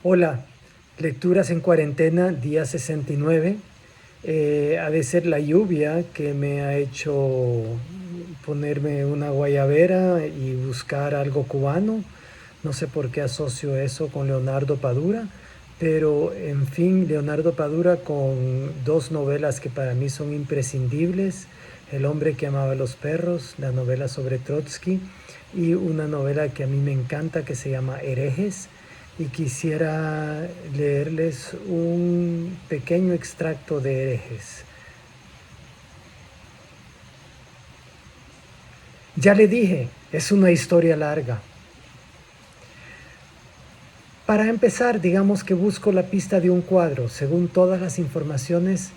Hola, lecturas en cuarentena, día 69. Ha de ser la lluvia que me ha hecho ponerme una guayabera y buscar algo cubano. No sé por qué asocio eso con Leonardo Padura, pero en fin, Leonardo Padura con dos novelas que para mí son imprescindibles: El hombre que amaba a los perros, la novela sobre Trotsky, y una novela que a mí me encanta que se llama Herejes, y quisiera leerles un pequeño extracto de Herejes. Ya le dije, es una historia larga. Para empezar, digamos que busco la pista de un cuadro. Según todas las informaciones,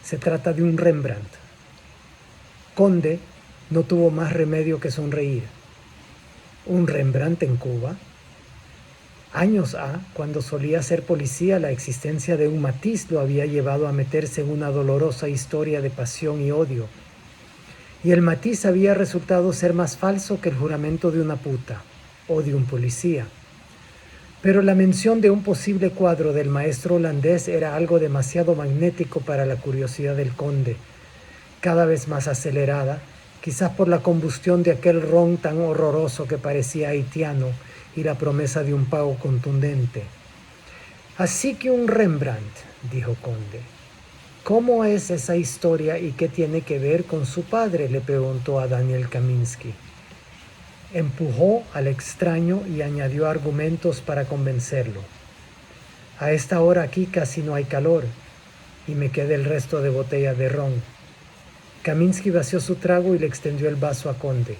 se trata de un Rembrandt. Conde no tuvo más remedio que sonreír. ¿Un Rembrandt en Cuba? Años ha, cuando solía ser policía, la existencia de un Matisse lo había llevado a meterse en una dolorosa historia de pasión y odio. Y el Matisse había resultado ser más falso que el juramento de una puta o de un policía. Pero la mención de un posible cuadro del maestro holandés era algo demasiado magnético para la curiosidad del conde, cada vez más acelerada, quizás por la combustión de aquel ron tan horroroso que parecía haitiano y la promesa de un pago contundente. Así que un Rembrandt, dijo Conde. ¿Cómo es esa historia y qué tiene que ver con su padre?, le preguntó a Daniel Kaminsky. Empujó al extraño y añadió argumentos para convencerlo. A esta hora aquí casi no hay calor y me queda el resto de botella de ron. Kaminsky vació su trago y le extendió el vaso a Conde.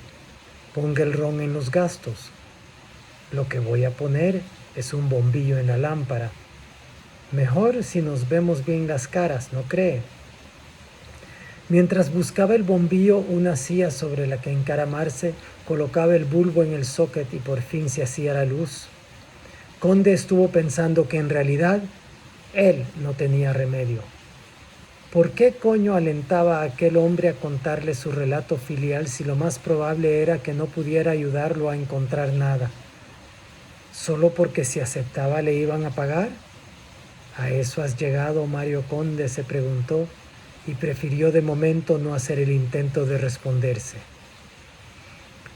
Ponga el ron en los gastos. Lo que voy a poner es un bombillo en la lámpara. Mejor si nos vemos bien las caras, ¿no cree? Mientras buscaba el bombillo, una silla sobre la que encaramarse, colocaba el bulbo en el socket y por fin se hacía la luz. Conde estuvo pensando que en realidad él no tenía remedio. ¿Por qué coño alentaba a aquel hombre a contarle su relato filial si lo más probable era que no pudiera ayudarlo a encontrar nada? ¿Solo porque si aceptaba le iban a pagar? ¿A eso has llegado, Mario Conde?, se preguntó, y prefirió de momento no hacer el intento de responderse.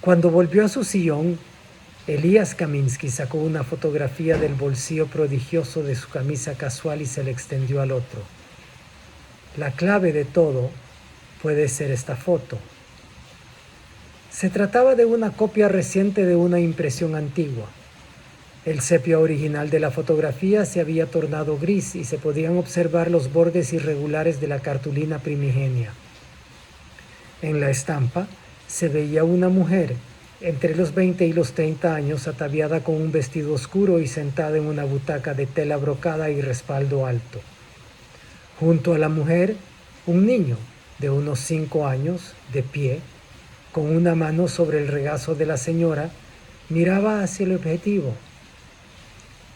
Cuando volvió a su sillón, Elías Kaminsky sacó una fotografía del bolsillo prodigioso de su camisa casual y se la extendió al otro. La clave de todo puede ser esta foto. Se trataba de una copia reciente de una impresión antigua. El sepia original de la fotografía se había tornado gris y se podían observar los bordes irregulares de la cartulina primigenia. En la estampa se veía una mujer entre los 20 y los 30 años, ataviada con un vestido oscuro y sentada en una butaca de tela brocada y respaldo alto. Junto a la mujer, un niño de unos 5 años, de pie, con una mano sobre el regazo de la señora, miraba hacia el objetivo.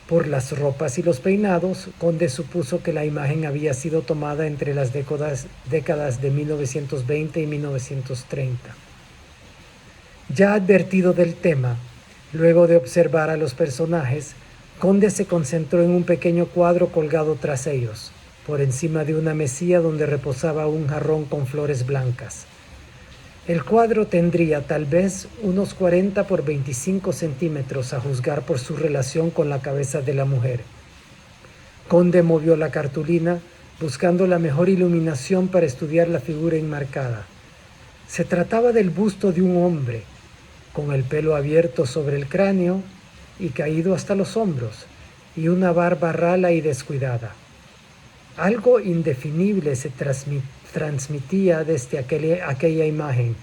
Por las ropas y los peinados, Conde supuso que la imagen había sido tomada entre las décadas de 1920 y 1930. Ya advertido del tema, luego de observar a los personajes, Conde se concentró en un pequeño cuadro colgado tras ellos, por encima de una mesilla donde reposaba un jarrón con flores blancas. El cuadro tendría tal vez unos 40 por 25 centímetros, a juzgar por su relación con la cabeza de la mujer. Conde movió la cartulina, buscando la mejor iluminación para estudiar la figura enmarcada. Se trataba del busto de un hombre, con el pelo abierto sobre el cráneo y caído hasta los hombros, y una barba rala y descuidada. Algo indefinible se transmitía desde aquella imagen,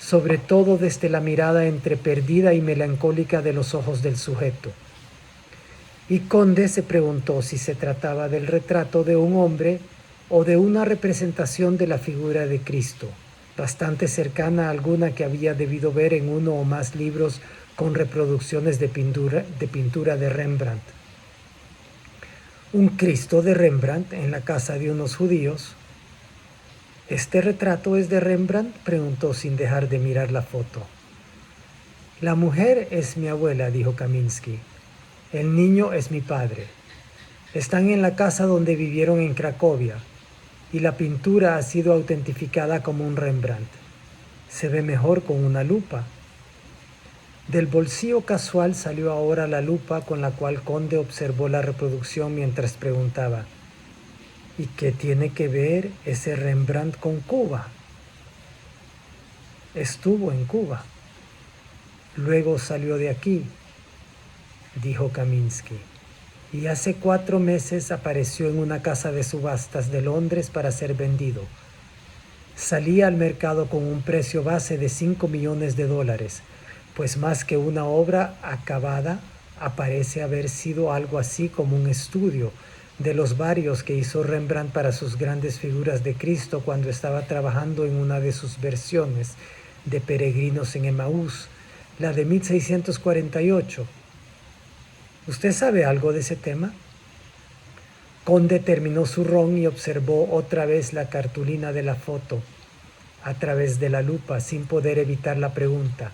sobre todo desde la mirada entre perdida y melancólica de los ojos del sujeto. Y Conde se preguntó si se trataba del retrato de un hombre o de una representación de la figura de Cristo, bastante cercana a alguna que había debido ver en uno o más libros con reproducciones de pintura de Rembrandt. Un Cristo de Rembrandt en la casa de unos judíos. ¿Este retrato es de Rembrandt?, preguntó sin dejar de mirar la foto. La mujer es mi abuela, dijo Kaminsky. El niño es mi padre. Están en la casa donde vivieron en Cracovia y la pintura ha sido autentificada como un Rembrandt. Se ve mejor con una lupa. Del bolsillo casual salió ahora la lupa con la cual Conde observó la reproducción mientras preguntaba: ¿y qué tiene que ver ese Rembrandt con Cuba? Estuvo en Cuba. Luego salió de aquí, dijo Kaminsky, y hace 4 meses apareció en una casa de subastas de Londres para ser vendido. Salía al mercado con un precio base de $5 millones, pues más que una obra acabada, aparece haber sido algo así como un estudio de los varios que hizo Rembrandt para sus grandes figuras de Cristo cuando estaba trabajando en una de sus versiones de Peregrinos en Emaús, la de 1648. ¿Usted sabe algo de ese tema? Conde terminó su ron y observó otra vez la cartulina de la foto a través de la lupa sin poder evitar la pregunta: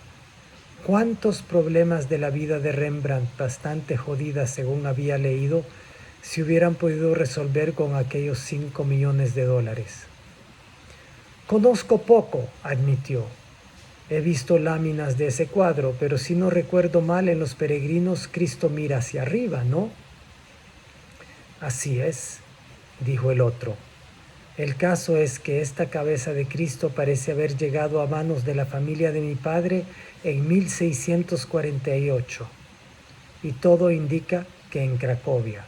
¿cuántos problemas de la vida de Rembrandt, bastante jodida según había leído, se hubieran podido resolver con aquellos $5 millones? Conozco poco, admitió. He visto láminas de ese cuadro, pero si no recuerdo mal, en Los Peregrinos Cristo mira hacia arriba, ¿no? Así es, dijo el otro. El caso es que esta cabeza de Cristo parece haber llegado a manos de la familia de mi padre en 1648, y todo indica que en Cracovia.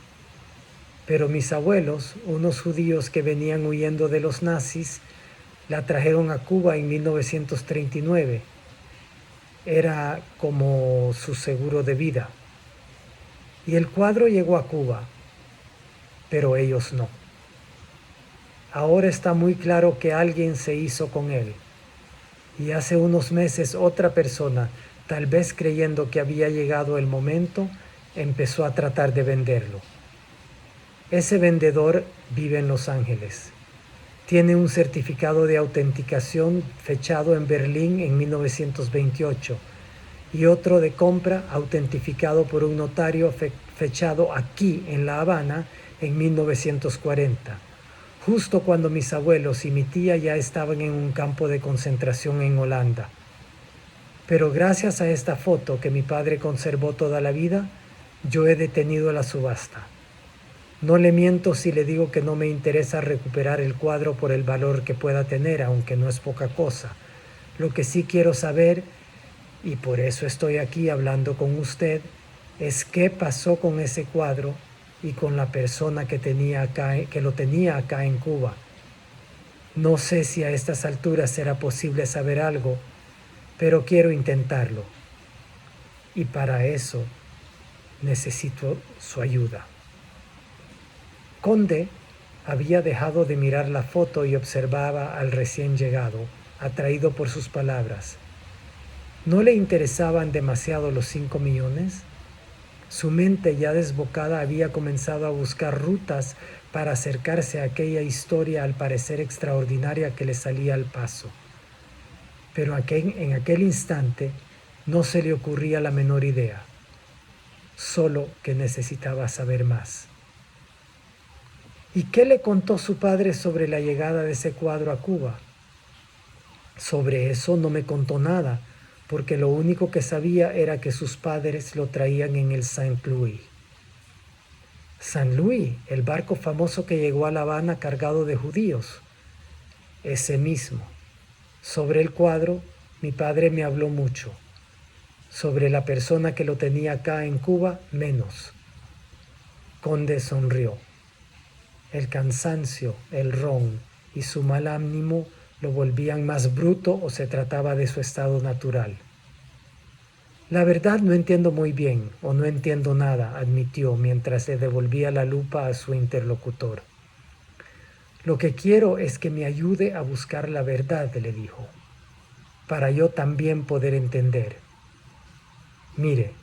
Pero mis abuelos, unos judíos que venían huyendo de los nazis, la trajeron a Cuba en 1939. Era como su seguro de vida. Y el cuadro llegó a Cuba, pero ellos no. Ahora está muy claro que alguien se hizo con él. Y hace unos meses otra persona, tal vez creyendo que había llegado el momento, empezó a tratar de venderlo. Ese vendedor vive en Los Ángeles. Tiene un certificado de autenticación fechado en Berlín en 1928 y otro de compra autentificado por un notario fechado aquí en La Habana en 1940, justo cuando mis abuelos y mi tía ya estaban en un campo de concentración en Holanda. Pero gracias a esta foto que mi padre conservó toda la vida, yo he detenido la subasta. No le miento si le digo que no me interesa recuperar el cuadro por el valor que pueda tener, aunque no es poca cosa. Lo que sí quiero saber, y por eso estoy aquí hablando con usted, es qué pasó con ese cuadro y con la persona que lo tenía acá en Cuba. No sé si a estas alturas será posible saber algo, pero quiero intentarlo. Y para eso necesito su ayuda. Conde había dejado de mirar la foto y observaba al recién llegado, atraído por sus palabras. ¿No le interesaban demasiado los 5 millones? Su mente ya desbocada había comenzado a buscar rutas para acercarse a aquella historia al parecer extraordinaria que le salía al paso. Pero en aquel instante no se le ocurría la menor idea, solo que necesitaba saber más. ¿Y qué le contó su padre sobre la llegada de ese cuadro a Cuba? Sobre eso no me contó nada, porque lo único que sabía era que sus padres lo traían en el Saint Louis. Saint Louis, el barco famoso que llegó a La Habana cargado de judíos. Ese mismo. Sobre el cuadro, mi padre me habló mucho. Sobre la persona que lo tenía acá en Cuba, menos. Conde sonrió. El cansancio, el ron y su mal ánimo lo volvían más bruto o se trataba de su estado natural. La verdad no entiendo muy bien, o no entiendo nada, admitió mientras le devolvía la lupa a su interlocutor. Lo que quiero es que me ayude a buscar la verdad, le dijo, para yo también poder entender. Mire,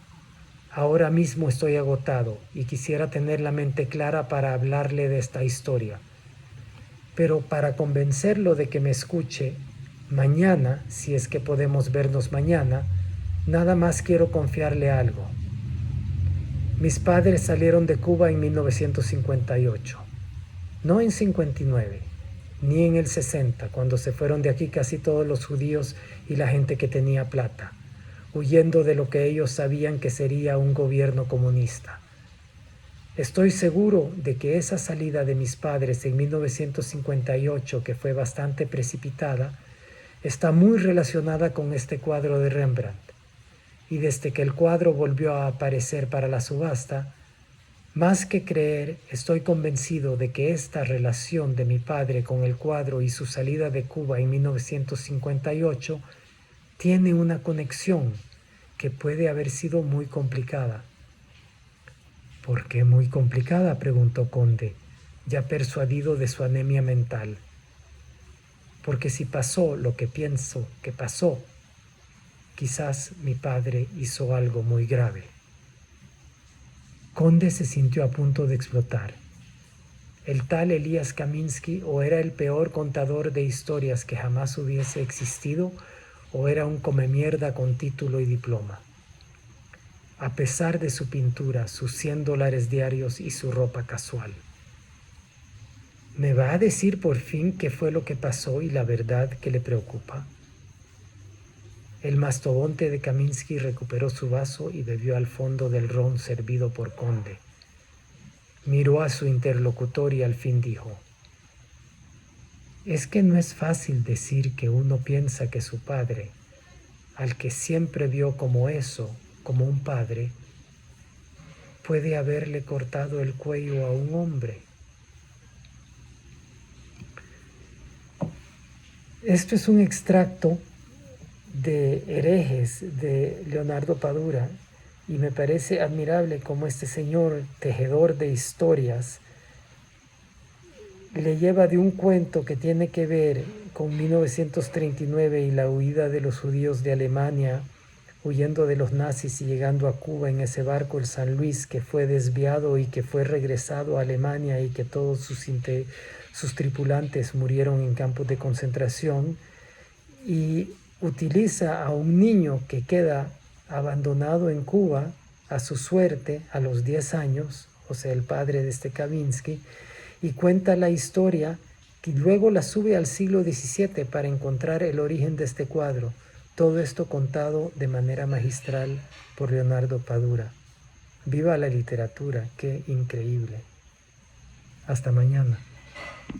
ahora mismo estoy agotado y quisiera tener la mente clara para hablarle de esta historia. Pero para convencerlo de que me escuche, mañana, si es que podemos vernos mañana, nada más quiero confiarle algo. Mis padres salieron de Cuba en 1958, no en 59, ni en el 60, cuando se fueron de aquí casi todos los judíos y la gente que tenía plata, huyendo de lo que ellos sabían que sería un gobierno comunista. Estoy seguro de que esa salida de mis padres en 1958, que fue bastante precipitada, está muy relacionada con este cuadro de Rembrandt. Y desde que el cuadro volvió a aparecer para la subasta, más que creer, estoy convencido de que esta relación de mi padre con el cuadro y su salida de Cuba en 1958 tiene una conexión que puede haber sido muy complicada. ¿Por qué muy complicada?, preguntó Conde, ya persuadido de su anemia mental. Porque si pasó lo que pienso que pasó, quizás mi padre hizo algo muy grave. Conde se sintió a punto de explotar. El tal Elías Kaminsky o era el peor contador de historias que jamás hubiese existido, o era un comemierda con título y diploma. A pesar de su pintura, sus $100 diarios y su ropa casual. ¿Me va a decir por fin qué fue lo que pasó y la verdad que le preocupa? El mastodonte de Kaminsky recuperó su vaso y bebió al fondo del ron servido por Conde. Miró a su interlocutor y al fin dijo: es que no es fácil decir que uno piensa que su padre, al que siempre vio como eso, como un padre, puede haberle cortado el cuello a un hombre. Esto es un extracto de Herejes de Leonardo Padura, y me parece admirable cómo este señor, tejedor de historias, le lleva de un cuento que tiene que ver con 1939 y la huida de los judíos de Alemania, huyendo de los nazis y llegando a Cuba en ese barco, el San Luis, que fue desviado y que fue regresado a Alemania y que todos sus tripulantes murieron en campos de concentración, y utiliza a un niño que queda abandonado en Cuba a su suerte a los 10 años, o sea, el padre de este Kaminsky, y cuenta la historia que luego la sube al siglo XVII para encontrar el origen de este cuadro. Todo esto contado de manera magistral por Leonardo Padura. Viva la literatura, qué increíble. Hasta mañana.